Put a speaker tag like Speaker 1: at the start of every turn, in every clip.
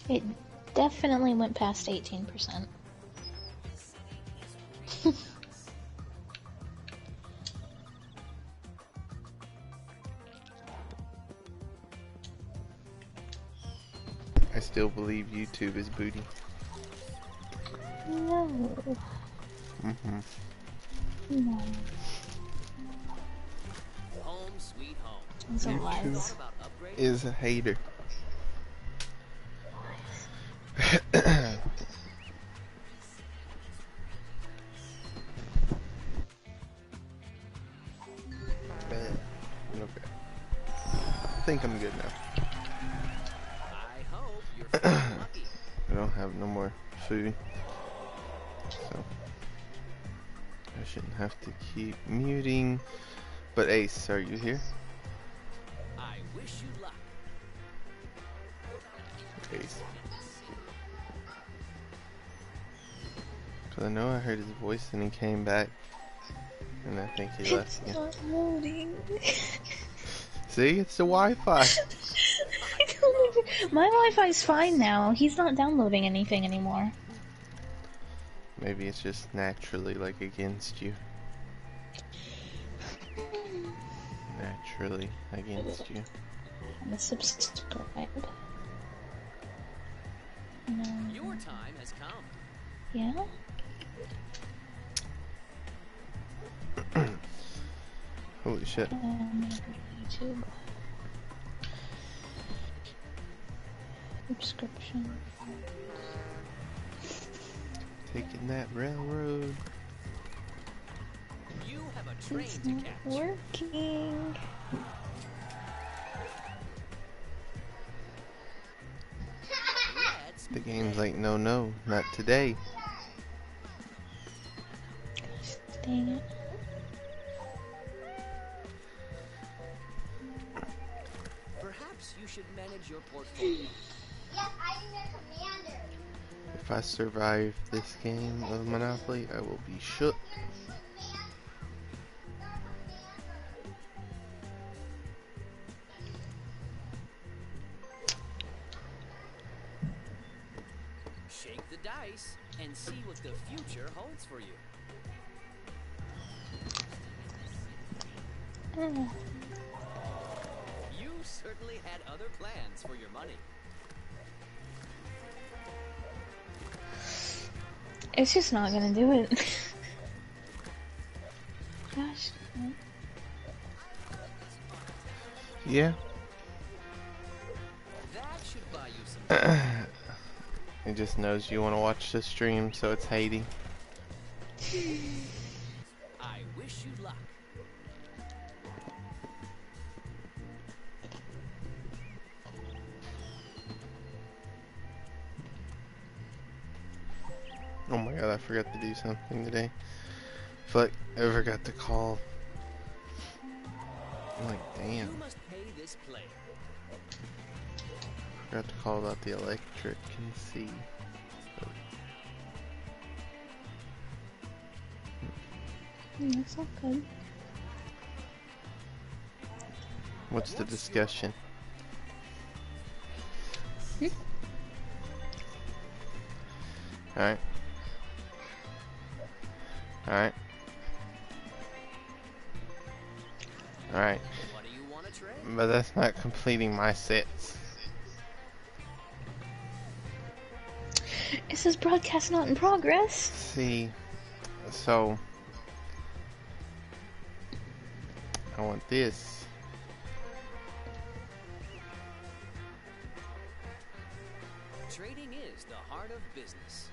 Speaker 1: It definitely went past 18%.
Speaker 2: I still believe YouTube is booty.
Speaker 1: No.
Speaker 2: Mm-hmm.
Speaker 1: No.
Speaker 3: Home sweet home.
Speaker 1: Those are
Speaker 2: YouTube
Speaker 1: lies.
Speaker 2: is a hater. Okay. I think I'm good now.
Speaker 3: I hope you're feeling lucky.
Speaker 2: I don't have no more food, so I shouldn't have to keep muting. But Ace, are you here?
Speaker 3: I wish you luck.
Speaker 2: Ace. Cause I know I heard his voice and he came back, and I think he left.
Speaker 1: It's not loading.
Speaker 2: See, it's the Wi-Fi.
Speaker 1: My Wi-Fi's fine now. He's not downloading anything anymore.
Speaker 2: Maybe it's just naturally like against you. Naturally against you.
Speaker 1: I'm a subscribe. No.
Speaker 3: Your time has come.
Speaker 1: Yeah?
Speaker 2: Holy shit.
Speaker 1: YouTube. Subscription.
Speaker 2: Taking that railroad.
Speaker 3: You have a train
Speaker 1: It's
Speaker 3: to
Speaker 1: not
Speaker 3: catch.
Speaker 1: working.
Speaker 2: The game's like, no, not today.
Speaker 1: Dang it.
Speaker 3: Perhaps you should manage your portfolio.
Speaker 4: Yes, I'm the commander.
Speaker 2: If I survive this game of Monopoly, I will be shook.
Speaker 3: Shake the dice and see what the future holds for you. You certainly had other plans for your money.
Speaker 1: It's just not gonna do it. Gosh.
Speaker 2: Yeah.
Speaker 3: That should buy you some time.
Speaker 2: It just knows you want to watch the stream, so it's hating.
Speaker 3: I wish you luck.
Speaker 2: Oh my god, I forgot to do something today. I feel like I forgot to call. I'm like, damn.
Speaker 3: You must pay this player.
Speaker 2: Forgot to call about the electric and see.
Speaker 1: That's not good.
Speaker 2: What's the discussion? Alright. Alright. Alright.
Speaker 3: What do you want to trade?
Speaker 2: But that's not completing my sets.
Speaker 1: It says broadcast not in progress.
Speaker 2: See, so I want this.
Speaker 3: Trading is the heart of business.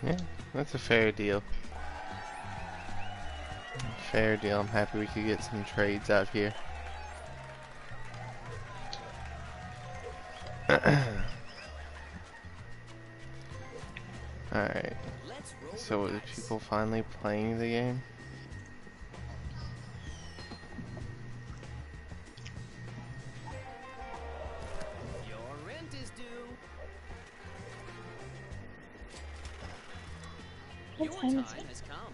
Speaker 2: Yeah, that's a fair deal. Fair deal. I'm happy we could get some trades out here. Alright. So are people finally playing the game?
Speaker 3: Your rent is due.
Speaker 1: What
Speaker 3: Your
Speaker 1: time
Speaker 3: time
Speaker 1: is it?
Speaker 3: has come.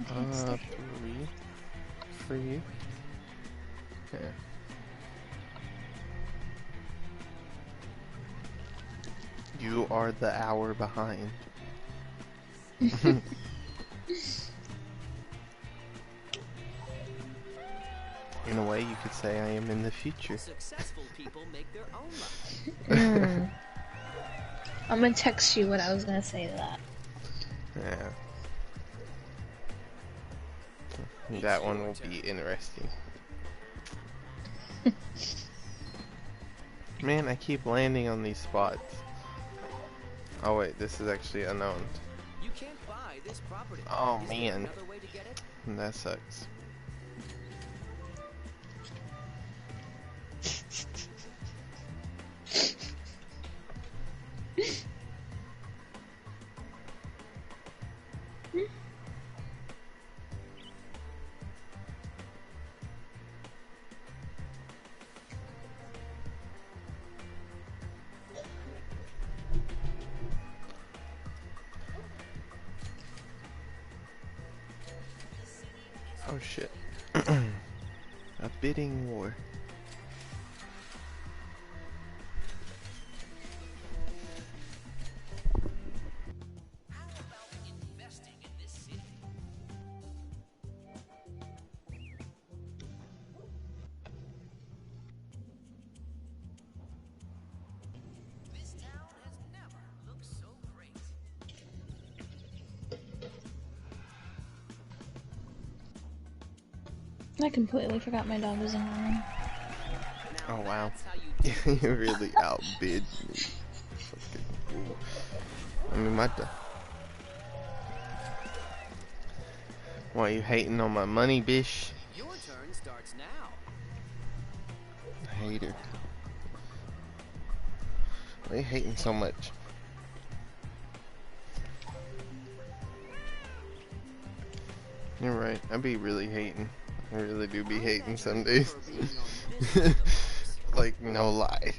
Speaker 2: 3 for you. Yeah. You are the hour behind. In a way, you could say I am in the future.
Speaker 3: Successful people make their own luck.
Speaker 1: I'm gonna text you what I was gonna say to that.
Speaker 2: Yeah. That one will be interesting. Man, I keep landing on these spots. Oh wait, this is actually unknown.
Speaker 3: You can't buy this property.
Speaker 2: Oh
Speaker 3: Is there
Speaker 2: man,
Speaker 3: another way to get it?
Speaker 2: that sucks. Oh shit. A bidding war.
Speaker 3: How about investing in this city? This town has never looked so great.
Speaker 1: I completely forgot my dog was in my room.
Speaker 2: Oh wow.
Speaker 3: That's how you do
Speaker 2: You really outbid me. Fucking fool. I mean, why you hating on my money, bish?
Speaker 3: Your turn starts now.
Speaker 2: Hater. Why you hating so much? You're right. I be really hating. I really do be hating some days.
Speaker 3: For being on this side of things.
Speaker 2: Like, no lie.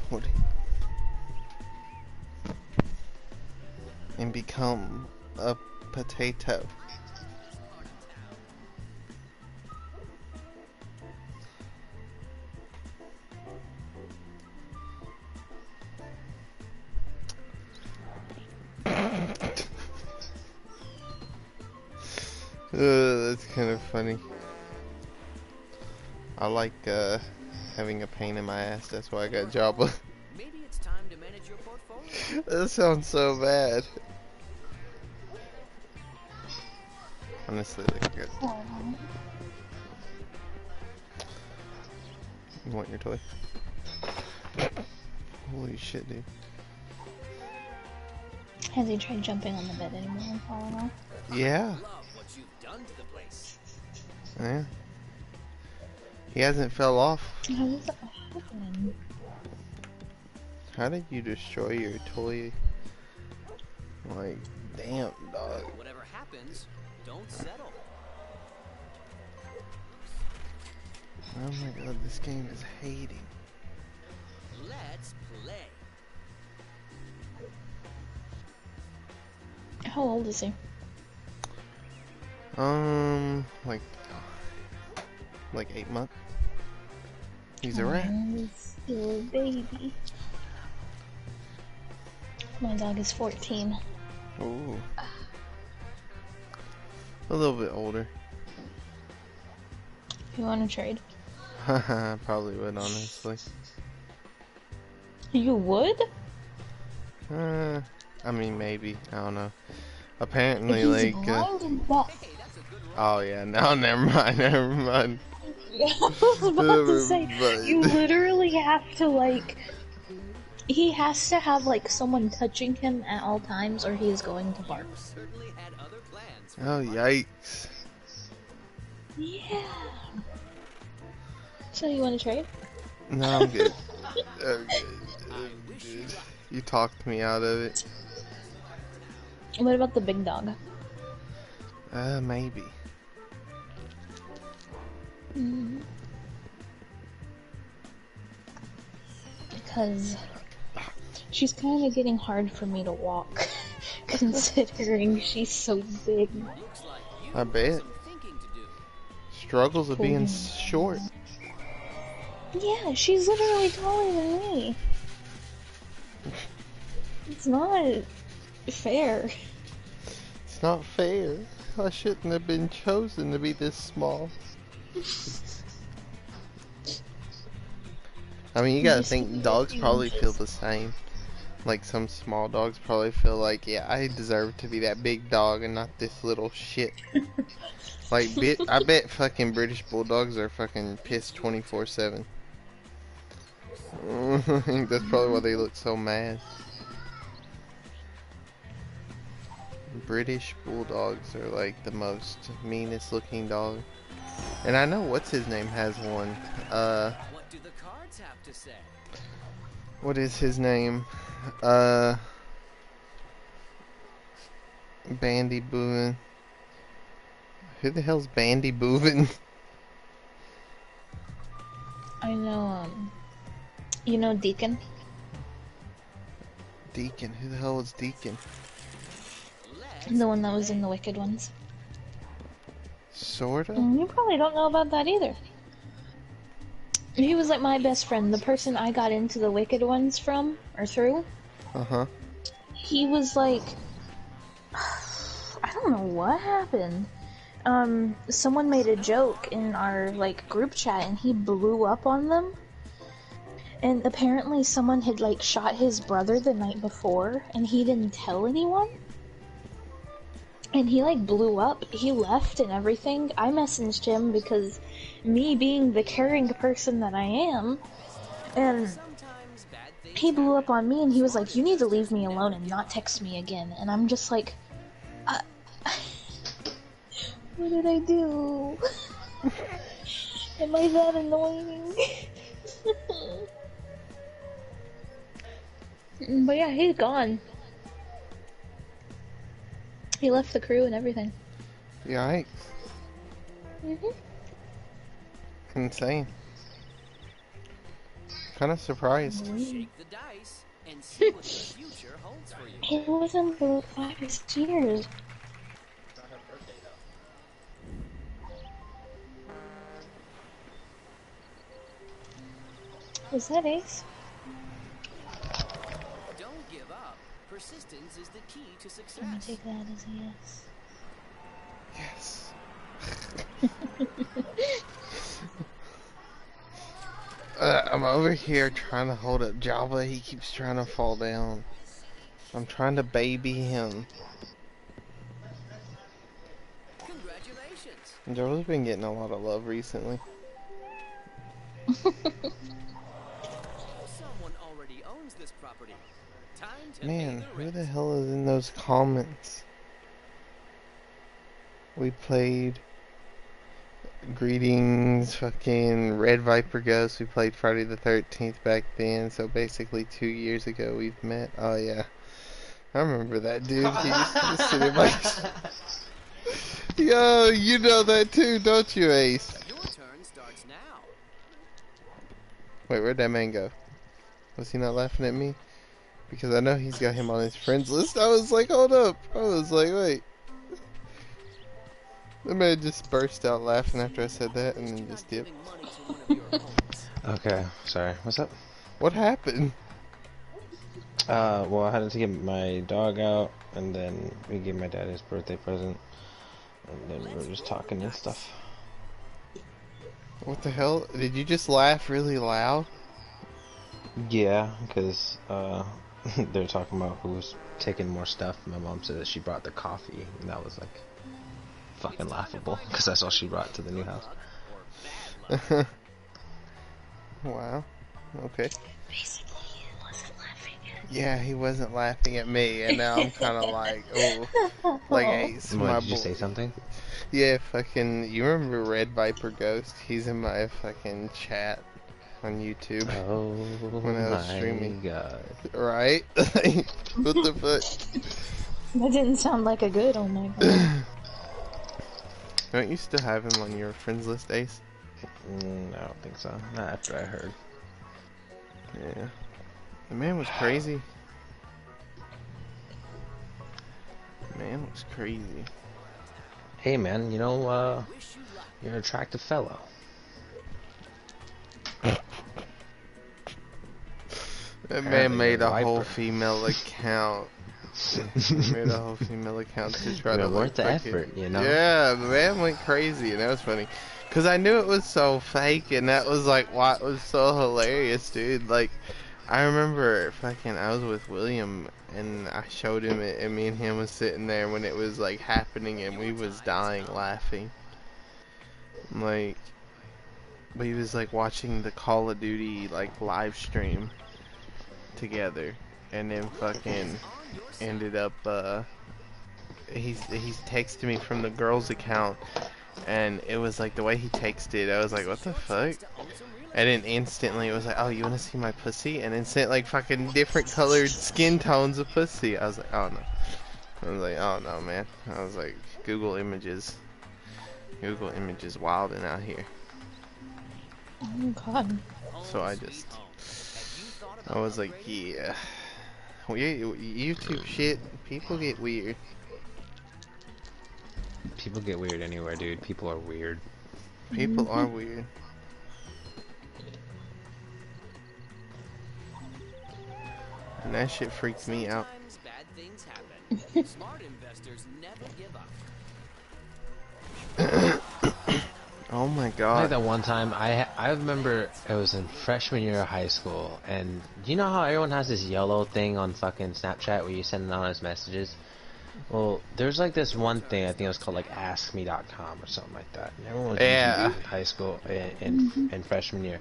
Speaker 2: What? And become a potato. That's kind of funny. I like having a pain in my ass. That's why I got Jabba.
Speaker 3: Maybe it's time to manage your portfolio.
Speaker 2: That sounds so bad. Honestly, like good. You want your toy? Holy shit, dude.
Speaker 1: Has he tried jumping on the bed anymore and falling off?
Speaker 2: Yeah.
Speaker 3: Love what you've done to the place.
Speaker 2: Yeah. He hasn't fell off.
Speaker 1: How does that happen?
Speaker 2: How did you destroy your toy? Like, damn, dog.
Speaker 3: Whatever happens, don't settle.
Speaker 2: Oh my god, this game is hating.
Speaker 3: Let's play.
Speaker 1: How old is he?
Speaker 2: Like 8 months. He's a rat.
Speaker 1: He's still a baby. My dog is 14.
Speaker 2: Ooh. A little bit older.
Speaker 1: You want to trade?
Speaker 2: Haha, probably would, honestly.
Speaker 1: You would?
Speaker 2: I mean, maybe. I don't know. Apparently,
Speaker 1: He's
Speaker 2: like.
Speaker 1: blind and deaf.
Speaker 3: Hey, that's a good run.
Speaker 2: Oh, yeah, no, never mind, never mind.
Speaker 1: I was about to say,
Speaker 2: But-
Speaker 1: you literally have to, like. He has to have, like, someone touching him at all times, or he is going to bark.
Speaker 3: You certainly had other plans.
Speaker 2: Oh, yikes.
Speaker 1: Yeah. So you want to trade?
Speaker 2: No, I'm good. I'm good.
Speaker 3: I
Speaker 2: I'm
Speaker 3: wish
Speaker 2: good.
Speaker 3: you luck.
Speaker 2: You talked me out of it.
Speaker 1: What about the big dog?
Speaker 2: Maybe.
Speaker 1: Because she's kind of getting hard for me to walk, considering she's so big.
Speaker 3: Looks like you
Speaker 2: I
Speaker 3: have
Speaker 2: bet.
Speaker 3: some thinking to do.
Speaker 2: Struggles of being short.
Speaker 1: Yeah, she's literally taller than me. It's not fair.
Speaker 2: It's not fair. I shouldn't have been chosen to be this small. I mean, you gotta
Speaker 1: Just give
Speaker 2: think
Speaker 1: me a
Speaker 2: dogs
Speaker 1: few
Speaker 2: probably feel
Speaker 1: inches.
Speaker 2: the same. Like some small dogs probably feel like, yeah, I deserve to be that big dog and not this little shit. Like, I bet fucking British bulldogs are fucking
Speaker 3: It's
Speaker 2: pissed
Speaker 3: your turn.
Speaker 2: 24/7. I think that's probably why they look so mad. British bulldogs are like the most meanest looking dog. And I know what's his name has one.
Speaker 3: What do the cards have to say?
Speaker 2: What is his name? Uh, Bandy Boovin. Who the hell's Bandy Boovin?
Speaker 1: I know, you know Deacon?
Speaker 2: Deacon. Who the hell was Deacon?
Speaker 3: Let's
Speaker 1: The one that was in
Speaker 3: play.
Speaker 1: the Wicked Ones.
Speaker 2: Sorta?
Speaker 1: You probably don't know about that either. He was like my best friend, the person I got into the Wicked Ones from, or through.
Speaker 2: Uh-huh.
Speaker 1: He was like, I don't know what happened. Someone made a joke in our, like, group chat and he blew up on them. And apparently someone had, like, shot his brother the night before and he didn't tell anyone. And he, like, blew up. He left and everything. I messaged him because me being the caring person that I am, and
Speaker 3: Sometimes bad things
Speaker 1: he blew up
Speaker 3: happen.
Speaker 1: on me and he was like,
Speaker 3: Smart
Speaker 1: you need to leave
Speaker 3: investors
Speaker 1: me alone
Speaker 3: never
Speaker 1: and
Speaker 3: give
Speaker 1: not
Speaker 3: up.
Speaker 1: text me again. And I'm just like, uh, what did I do? Am I that annoying? But yeah, he's gone. He left the crew and everything.
Speaker 2: Yikes. Insane. Kinda surprised.
Speaker 3: Shake the dice and see what the future holds for you.
Speaker 1: He wasn't for 5 years. Was that Ace?
Speaker 3: Don't give up. Persistence is the key to
Speaker 1: I'm gonna
Speaker 3: success.
Speaker 1: take that as a yes.
Speaker 2: Yes. I'm over here trying to hold up Java. He keeps trying to fall down. I'm trying to baby him.
Speaker 3: Congratulations.
Speaker 2: Java's been getting a lot of love recently.
Speaker 3: Someone already owns this property. Time to pay
Speaker 2: Man,
Speaker 3: the
Speaker 2: who
Speaker 3: rent.
Speaker 2: the hell is in those comments? We played Greetings, fucking Red Viper Ghost. We played Friday the 13th back then, so basically 2 years ago we've met. Oh yeah, I remember that dude. He used to sit in my... Yo, you know that too, don't you, Ace?
Speaker 3: Your turn starts now.
Speaker 2: Wait, where'd that man go? Was he not laughing at me? Because I know he's got him on his friends list. I was like, hold up. I was like, wait. The man just burst out laughing after I said that and then just dipped.
Speaker 3: Giving money to one of your opponents.
Speaker 5: Okay, sorry. What's up?
Speaker 2: What happened?
Speaker 5: Well, I had to get my dog out, and then we gave my dad his birthday present, and then we were just talking and stuff.
Speaker 2: What the hell? Did you just laugh really loud?
Speaker 5: Yeah, because, they're talking about who's taking more stuff. My mom said that she brought the coffee, and that was, like, fucking laughable, because that's all she brought to the new house.
Speaker 3: Or bad luck.
Speaker 2: Wow. Okay.
Speaker 1: Basically, he wasn't laughing at
Speaker 2: Yeah, he wasn't laughing at me, and now I'm kind of like, oh, like Ace,
Speaker 5: What,
Speaker 2: my
Speaker 5: did you
Speaker 2: boy.
Speaker 5: say something?
Speaker 2: Yeah, fucking, you remember Red Viper Ghost? He's in my fucking chat on YouTube
Speaker 5: Oh
Speaker 2: when I was
Speaker 5: my
Speaker 2: streaming.
Speaker 5: god.
Speaker 2: Right? What the fuck?
Speaker 1: That didn't sound like a good oh my god.
Speaker 2: Don't you still have him on your friends list, Ace?
Speaker 5: I don't think so. Not after I heard.
Speaker 2: Yeah. The man was crazy. The man was crazy.
Speaker 5: Hey man, you know,
Speaker 3: Wish you luck.
Speaker 5: you're an attractive fellow.
Speaker 2: That man
Speaker 5: Apparently
Speaker 2: made
Speaker 5: you're
Speaker 2: a
Speaker 5: a
Speaker 2: whole
Speaker 5: wiper.
Speaker 2: female account. He made a whole female account to try to
Speaker 5: Well,
Speaker 2: like
Speaker 5: worth the effort,
Speaker 2: fucking
Speaker 5: you know?
Speaker 2: yeah. The man went crazy, and that was funny, cause I knew it was so fake, and that was like what was so hilarious, dude. Like I remember fucking I was with William, and I showed him it, and me and him was sitting there when it was like happening, and we was dying laughing. Like we was like watching the Call of Duty like live stream together, and then fucking ended up he's texted me from the girl's account, and it was like the way he texted, I was like, what the fuck? And then instantly it was like, oh, you wanna see my pussy? And then sent like fucking different colored skin tones of pussy. I was like, oh no. I was like, oh no, man. I was like, Google Images wilding out here.
Speaker 1: Oh god.
Speaker 2: So I was like, yeah. YouTube shit, people get weird.
Speaker 5: People get weird anywhere, dude. People are weird.
Speaker 2: People are weird. And that shit freaked me out.
Speaker 3: Sometimes bad things happen. Smart investors never give up.
Speaker 2: Oh my
Speaker 5: Like
Speaker 2: god.
Speaker 5: that one time, I remember it was in freshman year of high school, and you know how everyone has this yellow thing on fucking Snapchat where you send anonymous messages? Well, there's like this one thing, I think it was called like AskMe.com or something like that. And everyone was using
Speaker 2: Yeah.
Speaker 5: it in high school in freshman year.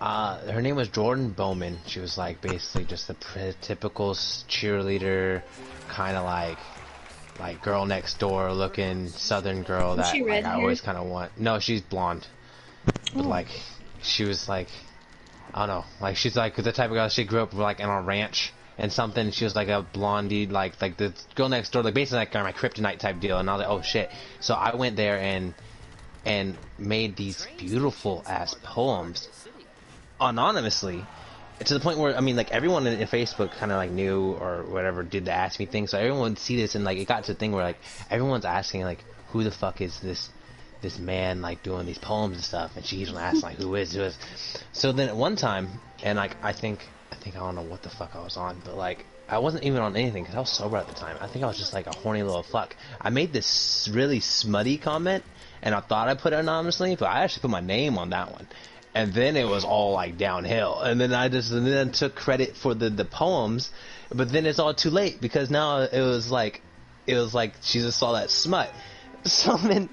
Speaker 5: Her name was Jordan Bowman. She was like basically just the typical cheerleader, kind of like girl next door looking southern girl that
Speaker 1: she
Speaker 5: like, I always
Speaker 1: red-haired?
Speaker 5: kind of want. No, she's blonde, but like she was like, I don't know, like she's like the type of girl, she grew up like on a ranch and something. She was like a blondie, like the girl next door, like basically like my kryptonite type deal. And I was like, oh shit. So I went there and made these beautiful ass poems anonymously, to the point where I mean, like everyone in Facebook kind of like knew or whatever did the ask me thing, so everyone would see this, and like it got to the thing where like everyone's asking like, who the fuck is this man like doing these poems and stuff, and she's asking like, who is? So then at one time, and like I think I don't know what the fuck I was on, but like I wasn't even on anything because I was sober at the time. I think I was just like a horny little fuck. I made this really smutty comment, and I thought I put it anonymously, but I actually put my name on that one. And then it was all like downhill, and then I then took credit for the poems, but then it's all too late because now it was like she just saw that smut. So then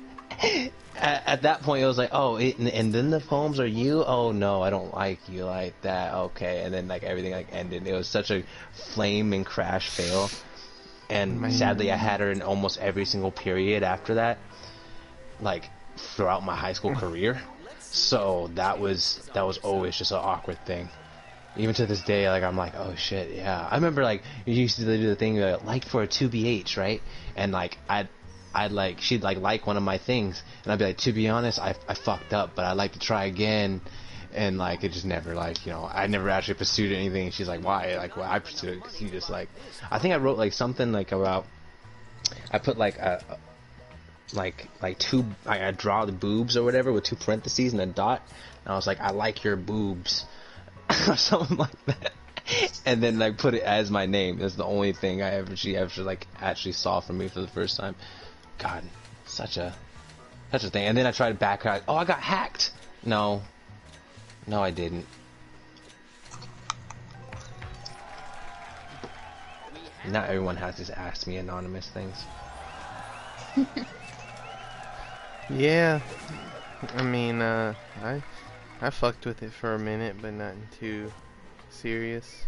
Speaker 5: at that point it was like, oh, and then the poems are you? Oh no, I don't like you like that. Okay, and then like everything like ended. It was such a flame and crash fail, and sadly I had her in almost every single period after that, like throughout my high school career. So that was always just an awkward thing. Even to this day, like I'm like, oh shit, yeah. I remember like you used to do the thing like for a 2BH, right? And like I'd like she'd like one of my things, and I'd be like, to be honest, I fucked up, but I'd like to try again. And like it just never like, you know, I never actually pursued anything. And she's like, why? Like, well, I pursued it because you just like, I think I wrote like something like about, I put like a like two, I draw the boobs or whatever with two parentheses and a dot, and I was like, I like your boobs or something like that, and then like put it as my name. That's the only thing she ever like actually saw from me for the first time. God, such a thing. And then I tried to back out. Oh, I got hacked. No, I didn't. Not everyone has to ask me anonymous things.
Speaker 2: Yeah, I mean, I fucked with it for a minute, but nothing too serious.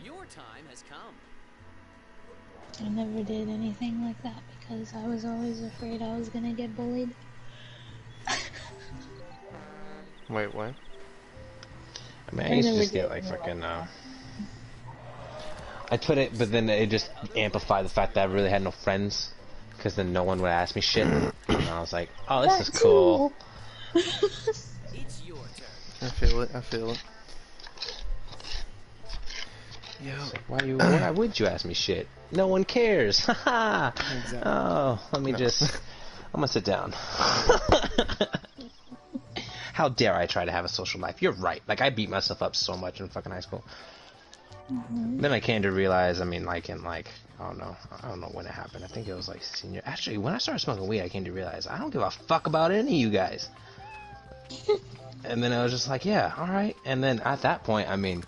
Speaker 3: Your time has come.
Speaker 1: I never did anything like that because I was always afraid I was gonna get bullied.
Speaker 2: Wait, what?
Speaker 5: I mean, I used to just get like fucking. I put it, but then it just amplified the fact that I really had no friends, because then no one would ask me shit. And I was like, oh, this is cool.
Speaker 3: It's your turn.
Speaker 2: I feel it. Yo.
Speaker 5: Why would you ask me shit? No one cares. Haha.
Speaker 2: Exactly.
Speaker 5: Oh, let me I'm gonna sit down. How dare I try to have a social life? You're right. Like, I beat myself up so much in fucking high school. Then I came to realize, I mean, like, in, like, I don't know when it happened. I think it was, like, senior. Actually, when I started smoking weed, I came to realize I don't give a fuck about any of you guys. And then I was just like, yeah, alright. And then at that point, I mean,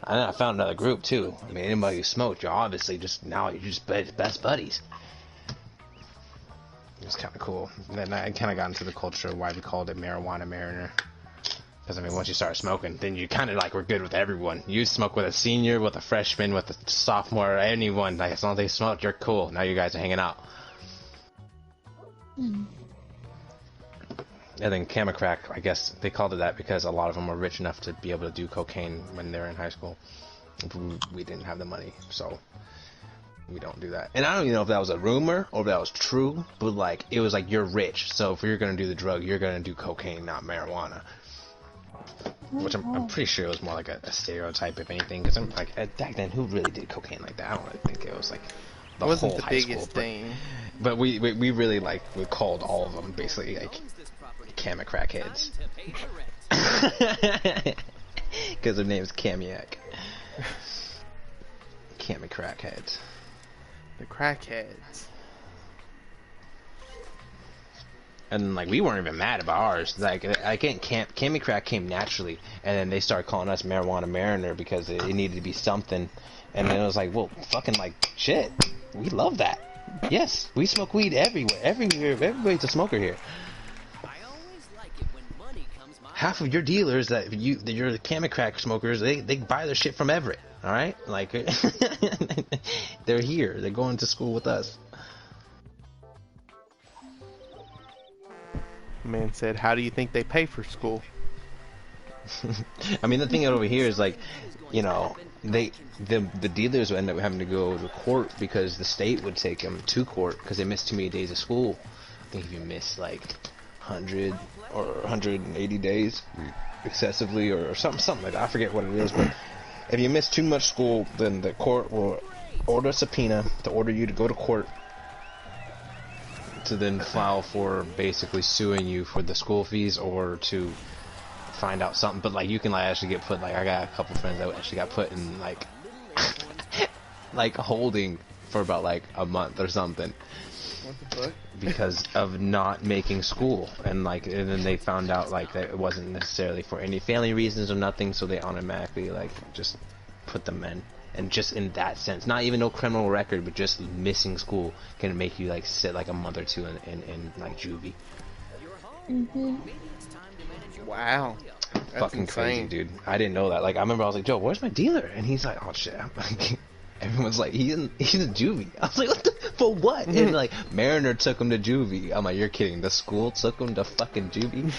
Speaker 5: I found another group, too. I mean, anybody who smoked, you're obviously just, now you're just best buddies. It was kind of cool. And then I kind of got into the culture of why we called it Marijuana Mariner. Because, I mean, once you start smoking, then you kind of, like, were good with everyone. You smoke with a senior, with a freshman, with a sophomore, anyone. Like, as long as they smoke, you're cool. Now you guys are hanging out. And then Camacrack, I guess they called it that because a lot of them were rich enough to be able to do cocaine when they were in high school. We didn't have the money, so we don't do that. And I don't even know if that was a rumor or if that was true, but, like, it was like, you're rich, so if you're going to do the drug, you're going to do cocaine, not marijuana. Which I'm pretty sure it was more like a stereotype, if anything, because I'm like, back then, who really did cocaine like that? I don't really think it was like the
Speaker 2: wasn't
Speaker 5: whole
Speaker 2: the
Speaker 5: high
Speaker 2: biggest
Speaker 5: school,
Speaker 2: thing.
Speaker 5: but we really, like, we called all of them basically like Camacrack heads, because their name's Camiac. Camacrack heads.
Speaker 2: The crackheads.
Speaker 5: And, like, we weren't even mad about ours. Like, again, Camacrack came naturally, and then they started calling us Marijuana Mariner because it needed to be something. And then it was like, well, fucking, like, shit, we love that. Yes, we smoke weed everywhere. Everybody's a smoker here. Half of your dealers that you're the Camacrack smokers, they buy their shit from Everett. All right, like, they're here. They're going to school with us.
Speaker 2: Man said, how do you think they pay for school?
Speaker 5: I mean, the thing over here is, like, you know, the dealers would end up having to go to court because the state would take them to court because they missed too many days of school. I think if you miss, like, 100 or 180 days excessively or something like that, I forget what it is, but if you miss too much school, then the court will order a subpoena to order you to go to court to then file for basically suing you for the school fees or to find out something. But, like, you can, like, actually get put, like, I got a couple friends that actually got put in, like, like, holding for about, like, a month or something.
Speaker 2: What the fuck?
Speaker 5: Because of not making school. And, like, and then they found out, like, that it wasn't necessarily for any family reasons or nothing, so they automatically, like, just put them in. And just in that sense, not even no criminal record, but just missing school can make you, like, sit like a month or two in like juvie.
Speaker 2: Wow. That's
Speaker 5: Fucking
Speaker 2: insane.
Speaker 5: crazy, dude. I didn't know that. Like, I remember I was like, Joe, where's my dealer? And he's like, oh shit. Everyone's like, he's in juvie. I was like, what the, for what? And, like, Mariner took him to juvie. I'm like, you're kidding. The school took him to fucking juvie?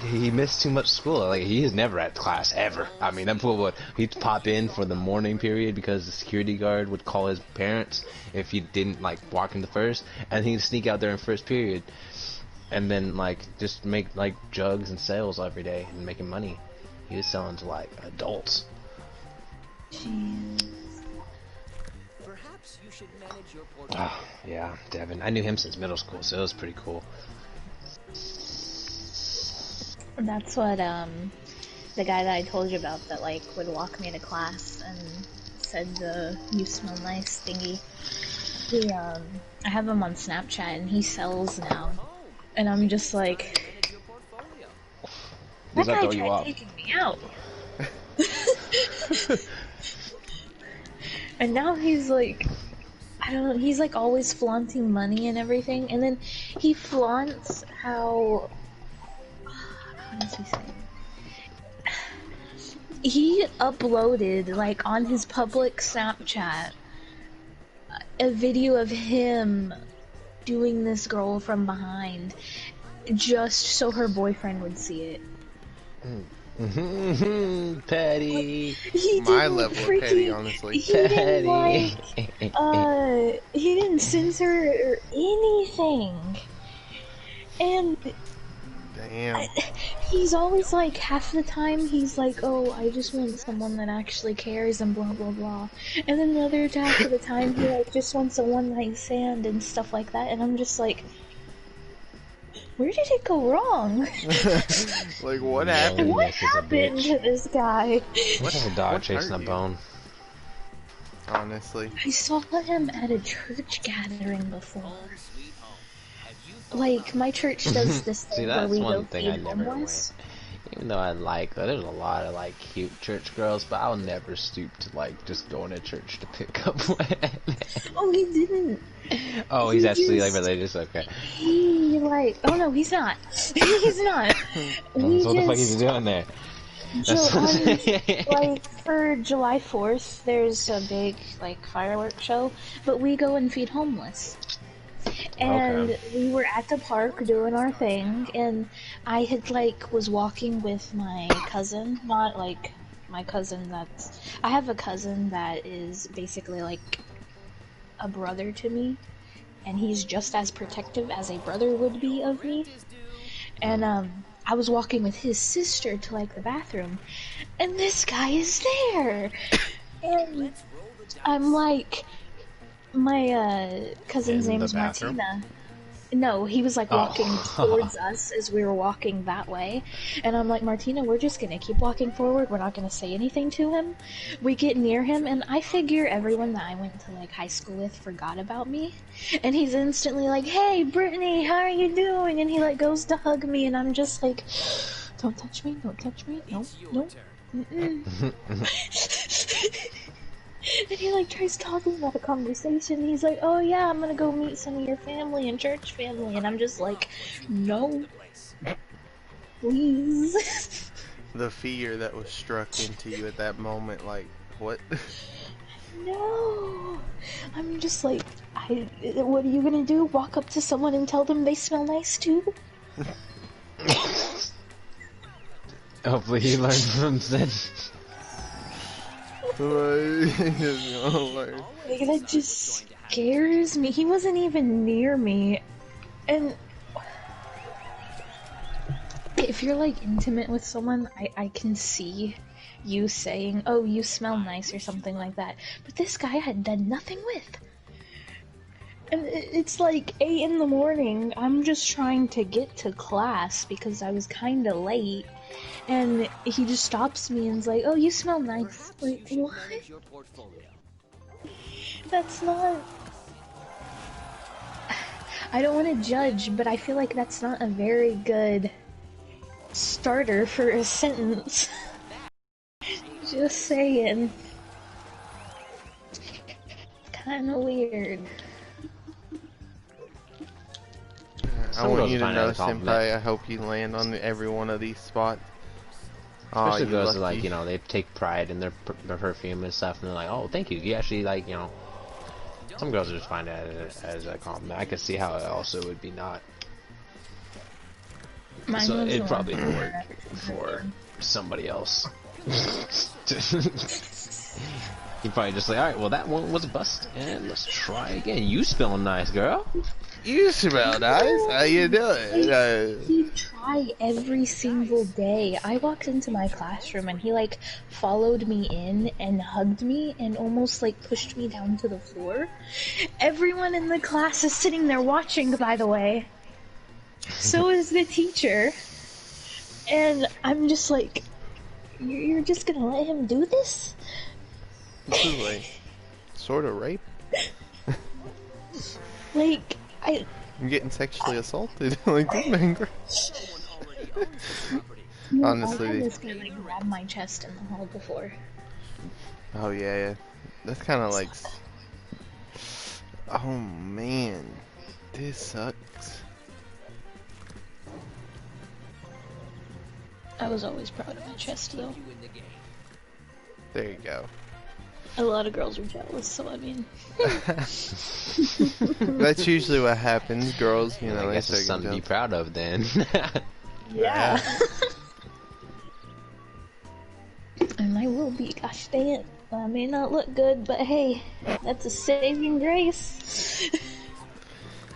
Speaker 5: He missed too much school. Like, he is never at class, ever. I mean, that fool he'd pop in for the morning period because the security guard would call his parents if he didn't, like, walk into first. And he'd sneak out there in first period. And then, like, just make, like, jugs and sales every day and making money. He was selling to, like, adults. Oh, yeah, Devin. I knew him since middle school, so it was pretty cool.
Speaker 1: That's what, the guy that I told you about that, like, would walk me to class and said the "you smell nice" thingy. He, I have him on Snapchat and he sells now. And I'm just like, that guy tried taking me out. And now he's like, I don't know, he's like always flaunting money and everything, and then he flaunts how does he say it? He uploaded, like, on his public Snapchat a video of him doing this girl from behind just so her boyfriend would see it.
Speaker 5: Petty.
Speaker 2: My level of petty, honestly.
Speaker 1: He
Speaker 5: Petty.
Speaker 1: didn't, like, he didn't censor or anything. And
Speaker 2: Damn.
Speaker 1: he's always like, half the time he's like, oh, I just want someone that actually cares and blah blah blah. And then the other half of the time he, like, just wants a one night stand and stuff like that. And I'm just like, Where did it go wrong?
Speaker 2: Like, what
Speaker 5: Loneliness
Speaker 2: happened?
Speaker 1: What
Speaker 5: is a
Speaker 1: happened
Speaker 5: bitch.
Speaker 1: to this guy?
Speaker 5: It's like a dog
Speaker 2: What
Speaker 5: chasing a
Speaker 2: hurt you?
Speaker 5: bone.
Speaker 2: Honestly.
Speaker 1: I saw him at a church gathering before.
Speaker 3: Home sweet home. Have you thought
Speaker 1: Like,
Speaker 3: about
Speaker 1: my church does this
Speaker 5: See,
Speaker 1: thing where
Speaker 5: that's
Speaker 1: we go
Speaker 5: one thing
Speaker 1: feed
Speaker 5: I never went.
Speaker 1: homeless.
Speaker 5: Even though I like, there's a lot of like cute church girls, but I'll never stoop to like just going to church to pick up one.
Speaker 1: Oh, he didn't.
Speaker 5: Oh,
Speaker 1: He
Speaker 5: he's actually like
Speaker 1: just-
Speaker 5: religious. Okay.
Speaker 1: He, like, oh no, he's not. He's not. We
Speaker 5: So what the fuck is
Speaker 1: just,
Speaker 5: he doing there?
Speaker 1: Ju-
Speaker 5: That's what I'm
Speaker 1: on,
Speaker 5: saying.
Speaker 1: like, for July 4th, there's a big, like, fireworks show, but we go and feed homeless. And
Speaker 5: Okay.
Speaker 1: we were at the park doing our thing, and I had, like, was walking with my cousin, not, like, my cousin that's... I have a cousin that is basically, like, a brother to me, and he's just as protective as a brother would be of me. And, I was walking with his sister to, like, the bathroom, and this guy is there! And I'm like... My cousin's
Speaker 5: In
Speaker 1: name
Speaker 5: the
Speaker 1: is
Speaker 5: bathroom?
Speaker 1: Martina. No, he was like
Speaker 5: Oh.
Speaker 1: walking towards us as we were walking that way. And I'm like, Martina, we're just gonna keep walking forward. We're not gonna say anything to him. We get near him, and I figure everyone that I went to like high school with forgot about me. And he's instantly like, hey, Brittany, how are you doing? And he like goes to hug me, and I'm just like, don't touch me, don't touch me. No, no. And he like tries talking about a conversation. He's like, "Oh yeah, I'm gonna go meet some of your family and church family," and I'm just like, "No, please."
Speaker 2: The fear that was struck into you at that moment, like, what?
Speaker 1: No, I'm just like, what are you gonna do? Walk up to someone and tell them they smell nice too?
Speaker 5: Hopefully he learned from sin.
Speaker 2: Like,
Speaker 1: Like, that just scares me. He wasn't even near me, and if you're like intimate with someone, I can see you saying, "Oh, you smell nice" or something like that. But this guy I had done nothing with. And it's like 8 in the morning. I'm just trying to get to class because I was kind of late. And he just stops me and is like, "Oh, you smell nice." Like, what?
Speaker 3: your portfolio?
Speaker 1: That's not... I don't want to judge, but I feel like that's not a very good starter for a sentence. Just saying. Kinda weird.
Speaker 2: I
Speaker 5: Some
Speaker 2: want
Speaker 5: girls
Speaker 2: you to
Speaker 5: find
Speaker 2: know,
Speaker 5: that a compliment.
Speaker 2: Senpai, I hope you land on every one of these spots.
Speaker 5: Especially
Speaker 2: you
Speaker 5: girls that,
Speaker 2: lucky.
Speaker 5: like, you know, they take pride in their perfume and stuff, and they're like, oh, thank you. You actually, like, you know, some girls just find that as a compliment. I could see how it also would be not.
Speaker 1: Mine
Speaker 5: So
Speaker 1: was
Speaker 5: it'd
Speaker 1: the
Speaker 5: probably
Speaker 1: one
Speaker 5: work
Speaker 1: that-
Speaker 5: for somebody else. You'd probably just like, alright, well, that one was a bust, and let's try again. You smell nice, girl.
Speaker 2: You smell nice. How you doing?
Speaker 1: He'd try every single day. I walked into my classroom and he like followed me in and hugged me and almost like pushed me down to the floor. Everyone in the class is sitting there watching, by the way. So is the teacher. And I'm just like, you're just gonna let him do this?
Speaker 2: This is like sort of rape.
Speaker 1: Like,
Speaker 2: I'm getting sexually assaulted. Like, this man. Honestly.
Speaker 1: I've had this guy like grab my chest in the hall before.
Speaker 2: Oh yeah. That's kind of like. Oh man, this sucks.
Speaker 1: I was always proud of my chest though.
Speaker 2: There you go.
Speaker 1: A lot of girls are jealous, so I mean.
Speaker 2: That's usually what happens. Girls, you know,
Speaker 5: I
Speaker 2: they
Speaker 5: guess it's
Speaker 2: start
Speaker 5: something to be
Speaker 2: getting
Speaker 5: proud of then.
Speaker 1: Yeah. And I will be, gosh dang it. I may not look good, but hey, that's a saving grace.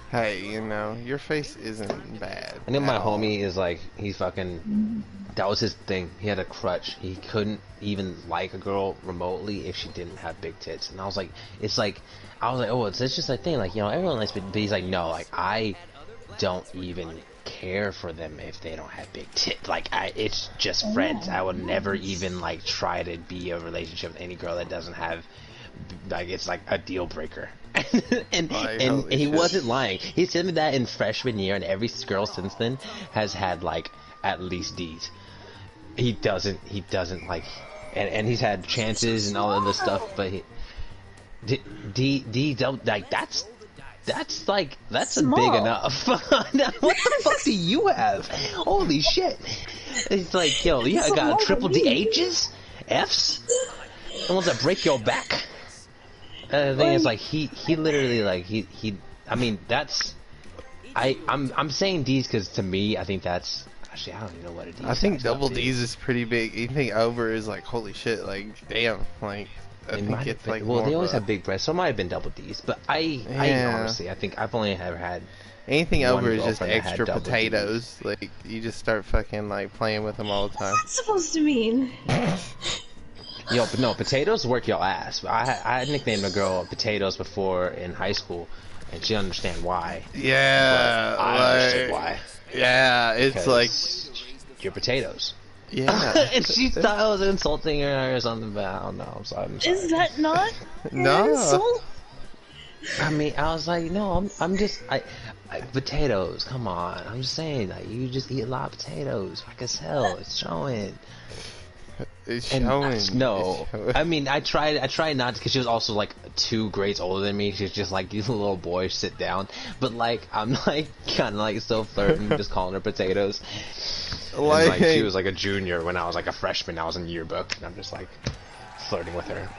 Speaker 2: Hey, you know, your face isn't bad.
Speaker 5: I know my
Speaker 2: at all.
Speaker 5: homie is like, he fucking, that was his thing. He had a crutch. He couldn't even like a girl remotely if she didn't have big tits. And I was like, it's like, I was like, oh, it's just a thing. Like, you know, everyone likes, but he's like, no, like, I don't even care for them if they don't have big tits. Like, it's just friends. I would never even like try to be a relationship with any girl that doesn't have, like, it's like a deal breaker. and he
Speaker 2: shit.
Speaker 5: wasn't lying. He said me that in freshman year, and every girl since then has had like at least D's. He doesn't like, and he's had chances and all of this stuff, but D don't like that's like that's
Speaker 1: Small.
Speaker 5: big enough. What the fuck do you have? Holy shit! It's like, yo, you got triple D H's, F's, the ones that break your back. The thing is, like, he literally, like, he I mean, that's I'm saying D's because to me I think that's actually, I don't even know what a D is.
Speaker 2: I think double D's is pretty big. Anything over is like, holy shit, like, damn, like, I think it's like,
Speaker 5: well, they always
Speaker 2: have
Speaker 5: have big breasts, so it might have been double D's, but I honestly, I think I've only ever had
Speaker 2: anything
Speaker 5: one
Speaker 2: over is just
Speaker 5: girlfriend that had
Speaker 2: extra
Speaker 5: double
Speaker 2: potatoes. Like, you just start fucking like playing with them all the time.
Speaker 1: What's that supposed to mean?
Speaker 5: Yo, but no, potatoes work your ass. I nicknamed a girl Potatoes before in high school, and she understand why.
Speaker 2: Yeah,
Speaker 5: But I understood why.
Speaker 2: Yeah, it's like,
Speaker 5: you're potatoes.
Speaker 2: yeah.
Speaker 5: And she thought I was insulting her or something, but I don't know. I'm sorry.
Speaker 1: Is that not
Speaker 2: No.
Speaker 1: an insult?
Speaker 5: I mean, I was like, no, I'm just, potatoes, come on. I'm just saying, like, you just eat a lot of potatoes. Like as hell, it's showing.
Speaker 2: It's
Speaker 5: And
Speaker 2: showing.
Speaker 5: no,
Speaker 2: It's showing.
Speaker 5: I mean, I tried not to, because she was also like 2 grades older than me. She was just like, you little boy, sit down. But like, I'm like kind of like still flirting, just calling her potatoes. And, like, she was like a junior when I was like a freshman. I was in yearbook, and I'm just like flirting with her,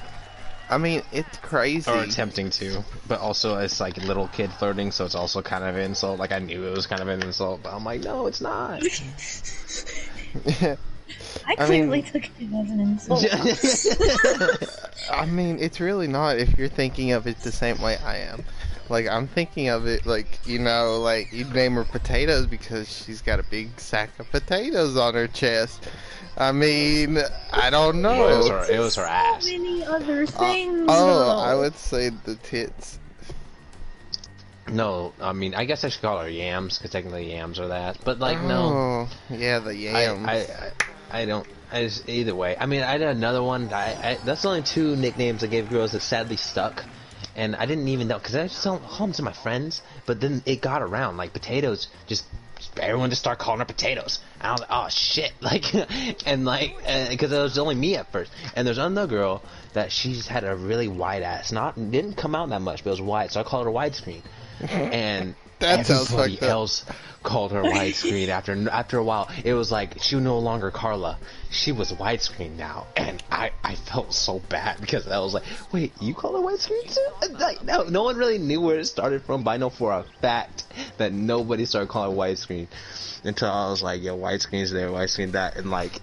Speaker 2: I mean, it's crazy.
Speaker 5: or attempting to. But also, it's like little kid flirting, so it's also kind of an insult. Like, I knew it was kind of an insult, but I'm like, no, it's not.
Speaker 1: I clearly took it as an insult.
Speaker 2: I mean, it's really not if you're thinking of it the same way I am. Like, I'm thinking of it like, you know, like, you'd name her Potatoes because she's got a big sack of potatoes on her chest. I mean, I don't know.
Speaker 5: Well, it was her ass.
Speaker 1: So many other things.
Speaker 2: I would say the tits.
Speaker 5: No, I mean, I guess I should call her yams, because technically yams are that. But like, no.
Speaker 2: Oh, yeah, the yams.
Speaker 5: I don't. I just, either way. I mean, I did another one. That's the only 2 nicknames I gave girls that sadly stuck. And I didn't even know, because I just told them to my friends, but then it got around, like, potatoes, everyone just started calling her potatoes. And I was like, oh shit, like, and like, because it was only me at first. And there's another girl that she's had a really wide ass, didn't come out that much, but it was wide, so I called her widescreen. And
Speaker 2: That sounds
Speaker 5: everybody
Speaker 2: fucked up.
Speaker 5: else called her widescreen. After a while, it was like she was no longer Carla, she was widescreen now, and I felt so bad because I was like, wait, you call her widescreen too? Like, no one really knew where it started from, but I know for a fact that nobody started calling her widescreen until I was like, yo, widescreen's there, widescreen that, and like,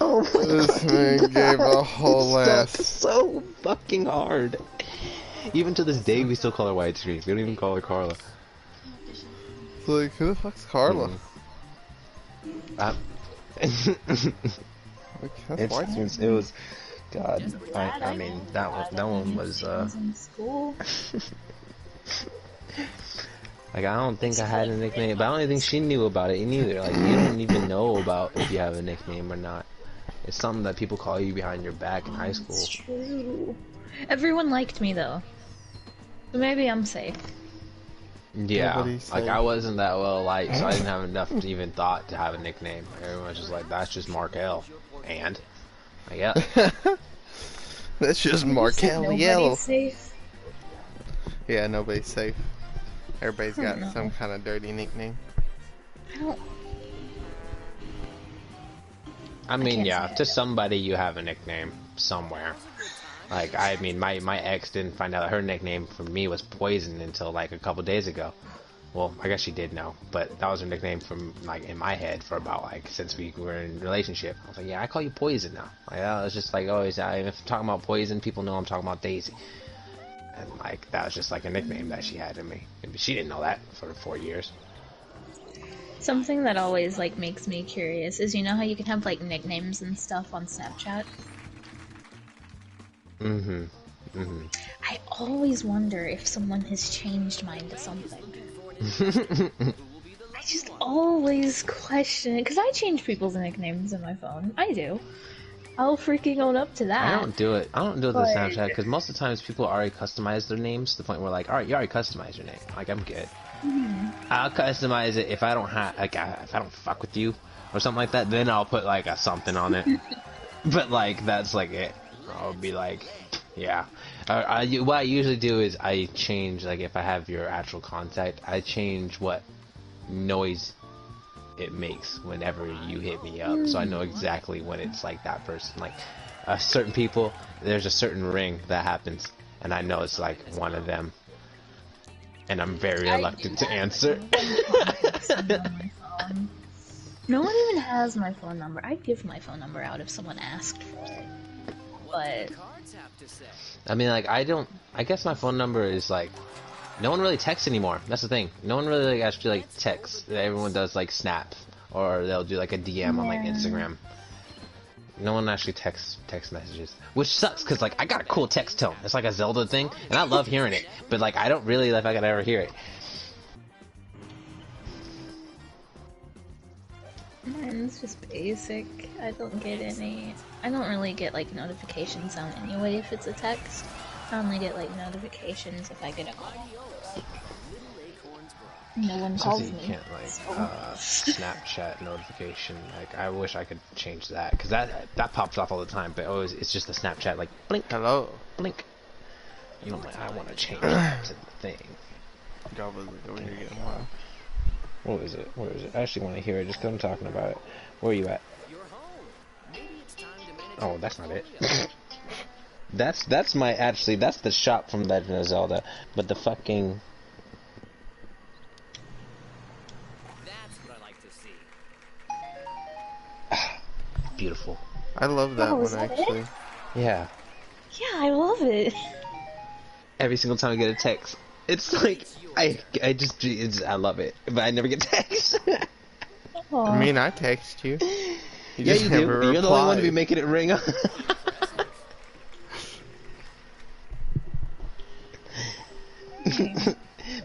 Speaker 5: oh my
Speaker 2: This man gave a whole ass.
Speaker 5: so fucking hard. Even to this day, we still call her widescreen. We don't even call her Carla.
Speaker 2: Like, who the fuck's Carla?
Speaker 5: It was, God. I mean, that one was.
Speaker 1: In school.
Speaker 5: Like, I don't think I had a nickname, but I don't even think she knew about it neither. Like, you don't even know about if you have a nickname or not. It's something that people call you behind your back in high school.
Speaker 1: It's true. Everyone liked me though, so maybe I'm safe.
Speaker 5: Yeah,
Speaker 2: Nobody's
Speaker 5: like,
Speaker 2: safe.
Speaker 5: I wasn't that well liked, so I didn't have enough to even thought to have a nickname. Everyone was just like, that's just Markel. And? Like, yeah.
Speaker 2: That's just
Speaker 1: Said
Speaker 2: Markel
Speaker 1: nobody's
Speaker 2: Yellow.
Speaker 1: safe.
Speaker 2: Yeah, nobody's safe. Everybody's
Speaker 1: I
Speaker 2: got
Speaker 1: don't know.
Speaker 2: some kind of dirty nickname.
Speaker 1: I don't.
Speaker 5: I mean,
Speaker 1: can't
Speaker 5: yeah,
Speaker 1: say
Speaker 5: to somebody you have a nickname somewhere. Like, I mean, my ex didn't find out her nickname for me was Poison until like a couple days ago. Well, I guess she did know, but that was her nickname from, like, in my head for about, like, since we were in a relationship. I was like, yeah, I call you Poison now. Like, I was just like, always, if I'm talking about Poison, people know I'm talking about Daisy. And, like, that was just, like, a nickname that she had to me. And she didn't know that for 4 years.
Speaker 1: Something that always like makes me curious is, you know how you can have like nicknames and stuff on Snapchat? I always wonder if someone has changed mine to something.
Speaker 3: Who will be the
Speaker 1: I
Speaker 3: lucky
Speaker 1: just
Speaker 3: one?
Speaker 1: always question it, because I change people's nicknames in my phone. I do. I'll freaking own up to
Speaker 5: I
Speaker 1: that.
Speaker 5: don't do it. I don't do it with
Speaker 1: But
Speaker 5: Snapchat because most of the times people already customize their names to the point where like, all right, you already customized your name. Like I'm good. I'll customize it if I don't have like if I don't fuck with you or something like that. Then I'll put like a something on it. But like that's like it. I'll be like, yeah. What I usually do is I change like if I have your actual contact, I change what noise it makes whenever you hit me up, so I know exactly when it's like that person. Like certain people, there's a certain ring that happens, and I know it's like one of them, and I'm very reluctant to answer.
Speaker 1: no one even has my phone number. I'd give my phone number out if someone asked for it.
Speaker 3: What do
Speaker 1: But
Speaker 3: the cards have to say?
Speaker 5: I mean, like I guess my phone number is like. No one really texts anymore. That's the thing. No one really like, actually like texts. Everyone does like Snap, or they'll do like a DM on like
Speaker 1: yeah.
Speaker 5: Instagram. No one actually texts text messages, which sucks because like I got a cool text tone. It's like a Zelda thing, and I love hearing it. But like I don't really if I could ever hear it.
Speaker 1: Mine's just basic. I don't get any. I don't really get like notifications on anyway if it's a text. I only get like notifications if I get a call.
Speaker 3: Little acorns brought.
Speaker 1: No one
Speaker 5: Since
Speaker 1: calls
Speaker 5: you
Speaker 1: me.
Speaker 5: can't like
Speaker 1: so-
Speaker 5: Snapchat notification, like I wish I could change that because that pops off all the time. But always it's just the Snapchat like blink,
Speaker 2: Hello.
Speaker 5: blink. You know, like I want to change that to the thing.
Speaker 2: God was like over here getting wild.
Speaker 5: What is it? Where is it? I actually want to hear it just 'cause I'm talking about it. Where are you at?
Speaker 3: You're home. Maybe it's time to manage
Speaker 5: Oh,
Speaker 3: your
Speaker 5: that's not it.
Speaker 3: portfolio.
Speaker 5: that's my actually that's the shop from Legend of Zelda, but the fucking
Speaker 3: That's what I like to see.
Speaker 5: beautiful.
Speaker 2: I love that
Speaker 1: Oh, is
Speaker 2: one
Speaker 1: that it?
Speaker 2: actually.
Speaker 5: Yeah.
Speaker 1: Yeah, I love it.
Speaker 5: Every single time I get a text, it's like I love it, but I never get text.
Speaker 1: Aw.
Speaker 2: I mean, I text you. You
Speaker 5: Yeah,
Speaker 2: just
Speaker 5: you do.
Speaker 2: never
Speaker 5: You're the only one to be
Speaker 2: reply.
Speaker 5: making it ring.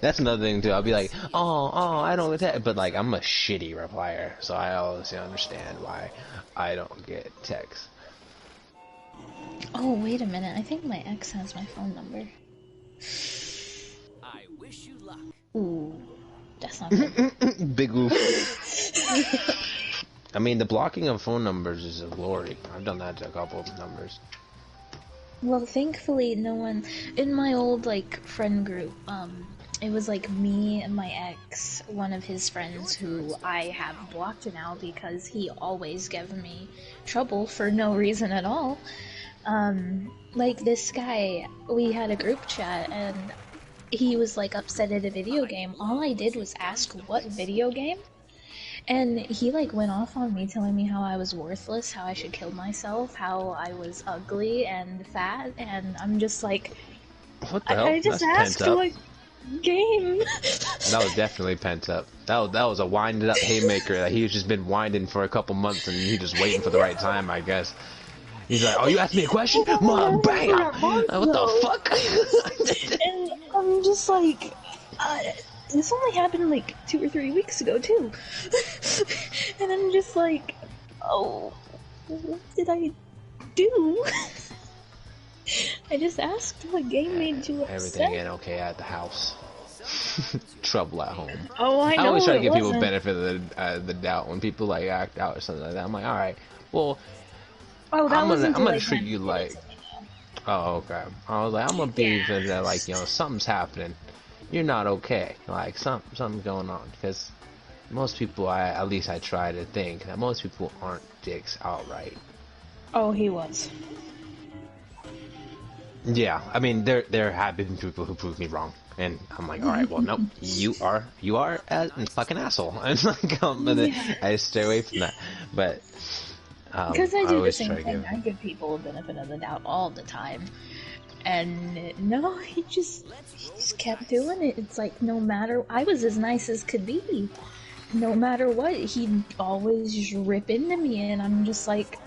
Speaker 5: That's another thing too. I'll be like, oh, I don't get text, but like I'm a shitty replier, so I always understand why I don't get text.
Speaker 1: Oh, wait a minute. I think my ex has my phone number.
Speaker 3: I wish you luck.
Speaker 1: Ooh, that's not good.
Speaker 5: Big oof. I mean, the blocking of phone numbers is a glory. I've done that to a couple of numbers.
Speaker 1: Well, thankfully, no one in my old like friend group. It was like me and my ex, one of his friends who I have blocked now because he always gave me trouble for no reason at all. Like this guy, we had a group chat and he was like upset at a video game. All I did was ask what video game, and he like went off on me telling me how I was worthless, how I should kill myself, how I was ugly and fat, and I'm just like,
Speaker 5: What the hell?
Speaker 1: I just
Speaker 5: That's
Speaker 1: asked
Speaker 5: pent up.
Speaker 1: what game.
Speaker 5: That was definitely pent up. That was a winded up haymaker that he's just been winding for a couple months and he just waiting for the right time, I guess. He's like, oh, you asked me a question? Mom, bam! What the fuck?
Speaker 1: And I'm just like, this only happened like 2 or 3 weeks ago too. And I'm just like, oh, what did I do? I just asked what game made you upset.
Speaker 5: Everything ain't okay at the house. Trouble at home.
Speaker 1: Oh, I know.
Speaker 5: I always try to
Speaker 1: it
Speaker 5: give people
Speaker 1: wasn't.
Speaker 5: benefit of the doubt when people like act out or something like that. I'm like, all right, well,
Speaker 1: Oh, that
Speaker 5: I'm
Speaker 1: wasn't
Speaker 5: gonna
Speaker 1: till,
Speaker 5: treat you
Speaker 1: 10
Speaker 5: like.
Speaker 1: minutes ago.
Speaker 5: Oh, okay. I was like, I'm gonna be that like something's happening. You're not okay. Like something's going on because most people, at least I try to think that most people aren't dicks outright.
Speaker 1: Oh, he was.
Speaker 5: Yeah, I mean there have been people who proved me wrong, and I'm like, all right, well, nope, you are a fucking asshole. And like, and then I stay away from that. But
Speaker 1: Because I do the
Speaker 5: always
Speaker 1: same
Speaker 5: try to
Speaker 1: thing.
Speaker 5: give.
Speaker 1: I give people a benefit of the doubt all the time. And no, he just kept doing it. It's like no matter, I was as nice as could be. No matter what, he'd always just rip into me, and I'm just like,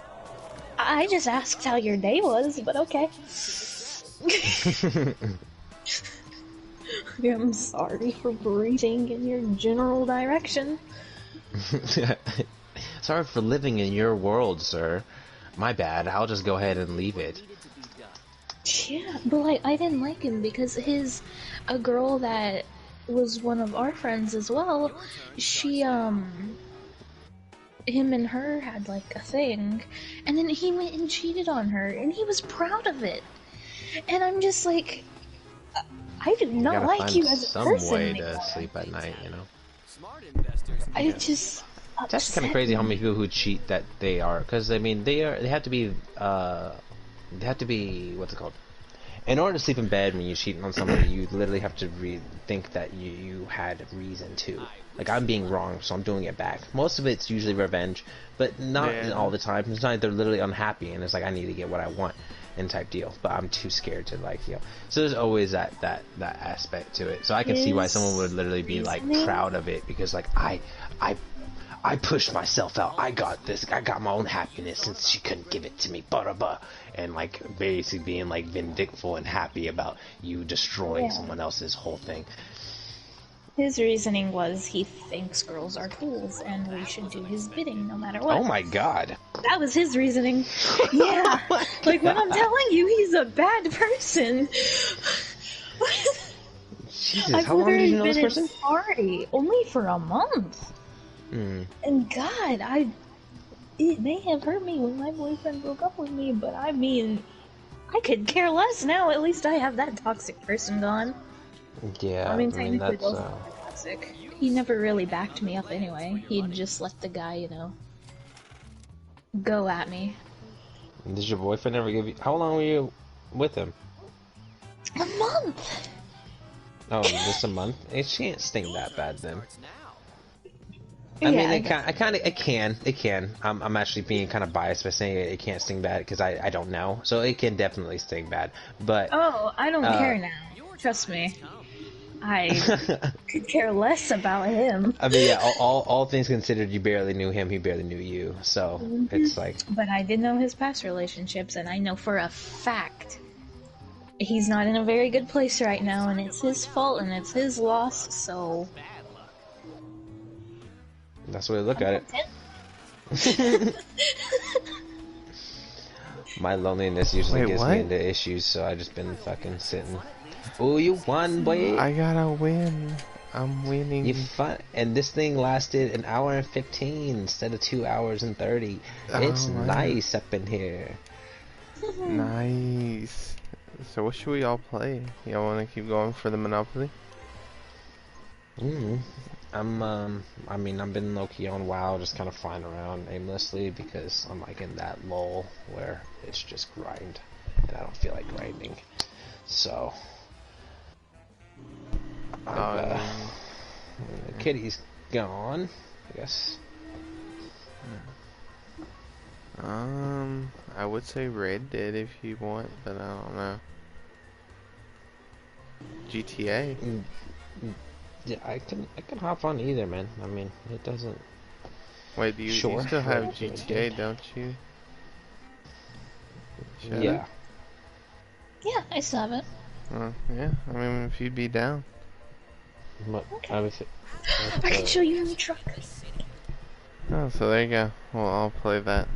Speaker 1: I just asked how your day was, but okay. I'm sorry for breathing in your general direction.
Speaker 5: Sorry for living in your world, sir. My bad. I'll just go ahead and leave it.
Speaker 1: Yeah, but like, I didn't like him because a girl that was one of our friends as well, she, him and her had like a thing, and then he went and cheated on her, and he was proud of it. And I'm just like, I do
Speaker 5: You
Speaker 1: not
Speaker 5: gotta
Speaker 1: like
Speaker 5: find
Speaker 1: you as a
Speaker 5: some
Speaker 1: person
Speaker 5: way
Speaker 1: anymore.
Speaker 5: to sleep at night, you know?
Speaker 3: Smart investors.
Speaker 1: I just
Speaker 5: It's actually kind of
Speaker 1: upset
Speaker 5: crazy how
Speaker 1: me.
Speaker 5: many people who cheat that they are, because I mean they have to be what's it called? In order to sleep in bed when you cheat on somebody, you literally have to think that you had reason to. Like, I'm being wrong, so I'm doing it back. Most of it's usually revenge, but not
Speaker 2: Yeah.
Speaker 5: all the time. It's not they're literally unhappy and it's like I need to get what I want and type deal. But I'm too scared to like, you know. So there's always that aspect to it. So I can see why someone would literally be like
Speaker 1: Reasoning?
Speaker 5: proud of it because like I pushed myself out. I got this. I got my own happiness since she couldn't give it to me. Blah. And like basically being like vindictful and happy about you destroying
Speaker 1: Yeah.
Speaker 5: someone else's whole thing.
Speaker 1: His reasoning was he thinks girls are fools and we should do his bidding no matter what.
Speaker 5: Oh my god.
Speaker 1: That was his reasoning. Yeah. Like, when I'm telling you he's a bad person.
Speaker 5: Jesus,
Speaker 1: I've
Speaker 5: how long did
Speaker 1: literally
Speaker 5: you know this
Speaker 1: been
Speaker 5: person?
Speaker 1: in sorry only for a month. And God, it may have hurt me when my boyfriend broke up with me, but I mean, I could care less now. At least I have that toxic person gone.
Speaker 5: Yeah,
Speaker 1: I mean, technically
Speaker 5: that's
Speaker 1: both of them are toxic. He never really backed me up anyway. He'd just let the guy, you know, go at me.
Speaker 5: Did your boyfriend ever give you how long were you with him?
Speaker 1: A month!
Speaker 5: Oh, just a month? It can't sting that bad then.
Speaker 1: Yeah,
Speaker 5: I mean, it can. I'm actually being kind of biased by saying it can't sting bad because I don't know. So it can definitely sting bad. But
Speaker 1: Oh, I don't care now. Trust me. I could care less about him.
Speaker 5: I mean, yeah, all things considered, you barely knew him, he barely knew you. So it's like,
Speaker 1: But I did know his past relationships, and I know for a fact he's not in a very good place right now, and it's his fault, and it's his loss, so...
Speaker 5: that's the way to look at it. My loneliness usually
Speaker 2: Wait,
Speaker 5: gets
Speaker 2: what?
Speaker 5: me into issues, so I just been fucking sitting. Oh, you won, boy!
Speaker 2: I gotta win. I'm winning.
Speaker 5: You fun, and this thing lasted an hour and 15 instead of 2 hours and 30. It's
Speaker 2: man.
Speaker 5: nice up in here.
Speaker 2: Nice. So what should we all play? Y'all want to keep going for the Monopoly?
Speaker 5: I mean, I've been low-key on WoW, just kind of flying around aimlessly because I'm like in that lull where it's just grind, and I don't feel like grinding. So, the kitty's gone, I guess.
Speaker 2: I would say Red Dead if you want, but I don't know. GTA.
Speaker 5: Yeah, I can hop on either, man. I mean, it doesn't.
Speaker 2: Wait, you
Speaker 5: Sure.
Speaker 2: still have
Speaker 5: Red
Speaker 2: GTA,
Speaker 5: Dead.
Speaker 2: don't you? Should
Speaker 5: Yeah.
Speaker 1: Yeah, I still have it.
Speaker 2: Yeah. I mean, if you'd be down.
Speaker 5: But
Speaker 1: I can show you in the truck.
Speaker 2: Oh, so there you go. Well, I'll play that.